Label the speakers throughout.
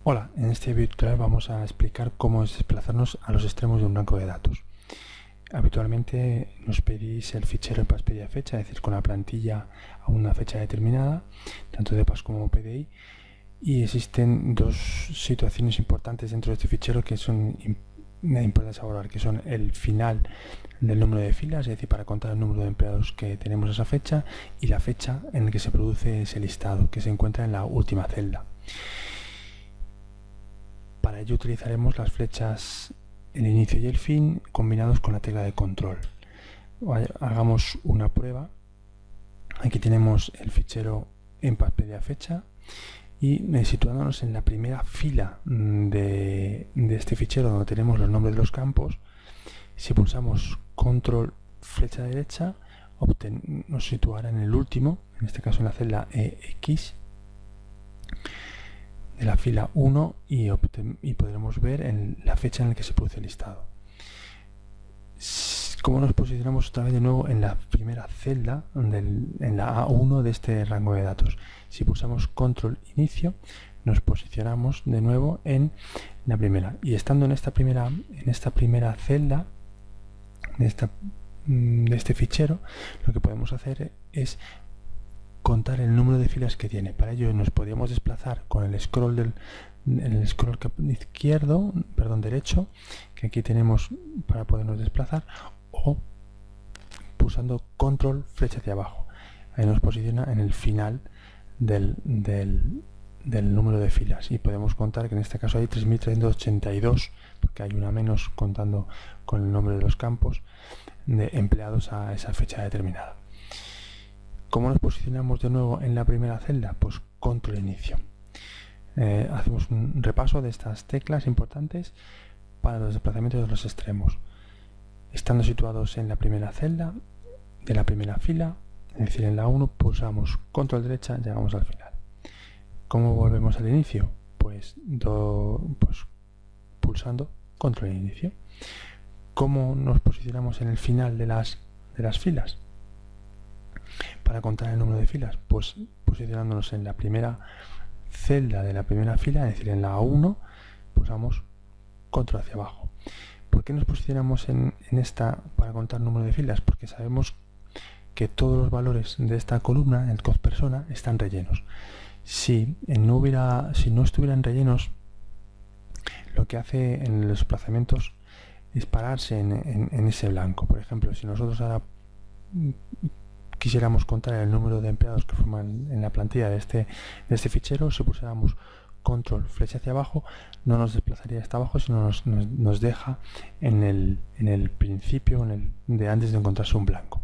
Speaker 1: Hola, en este video tutorial vamos a explicar cómo es desplazarnos a los extremos de un banco de datos. Habitualmente nos pedís el fichero en PAS-PDI fecha, es decir, con la plantilla a una fecha determinada, tanto de PAS como PDI, y existen dos situaciones importantes dentro de este fichero que son importantes a valorar, que son el final del número de filas, es decir, para contar el número de empleados que tenemos a esa fecha, y la fecha en la que se produce ese listado, que se encuentra en la última celda. Para ello utilizaremos las flechas el inicio y el fin combinados con la tecla de control. Hagamos una prueba. Aquí tenemos el fichero en PAS-PDI fecha y situándonos en la primera fila de este fichero donde tenemos los nombres de los campos, si pulsamos control flecha derecha nos situará en el último, en este caso en la celda EX de la fila 1 y podremos ver la fecha en la que se produce el listado. Como nos posicionamos otra vez de nuevo en la primera celda, en la A1 de este rango de datos. Si pulsamos control inicio, nos posicionamos de nuevo en la primera. Y estando en esta primera celda de este fichero, lo que podemos hacer es contar el número de filas que tiene. Para ello nos podríamos desplazar con el scroll derecho, que aquí tenemos para podernos desplazar, o pulsando control flecha hacia abajo. Ahí nos posiciona en el final del número de filas y podemos contar que en este caso hay 3.382, porque hay una menos contando con el nombre de los campos de empleados a esa fecha determinada. ¿Cómo nos posicionamos de nuevo en la primera celda? Pues control inicio. Hacemos un repaso de estas teclas importantes para los desplazamientos de los extremos. Estando situados en la primera celda de la primera fila, es decir, en la 1, pulsamos control derecha, llegamos al final. ¿Cómo volvemos al inicio? Pues pulsando control inicio. ¿Cómo nos posicionamos en el final de las filas? Para contar el número de filas, pues posicionándonos en la primera celda de la primera fila, es decir, en la A1, pulsamos control hacia abajo. ¿Por qué nos posicionamos en esta para contar el número de filas? Porque sabemos que todos los valores de esta columna, el cost persona, están rellenos. Si no estuvieran rellenos, lo que hace en los desplazamientos es pararse en ese blanco. Por ejemplo, si nosotros ahora quisiéramos contar el número de empleados que forman en la plantilla de este fichero, si pulsáramos control flecha hacia abajo, no nos desplazaría hasta abajo, sino nos deja en el principio, de antes de encontrarse un blanco.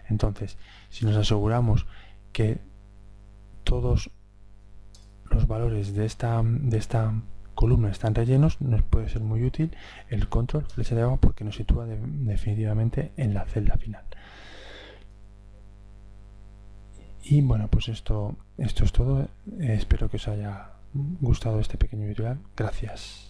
Speaker 1: Entonces, si nos aseguramos que todos los valores de esta columna están rellenos, nos puede ser muy útil el control flecha de abajo, porque nos sitúa definitivamente en la celda final. Y bueno, pues esto es todo. Espero que os haya gustado este pequeño tutorial. Gracias.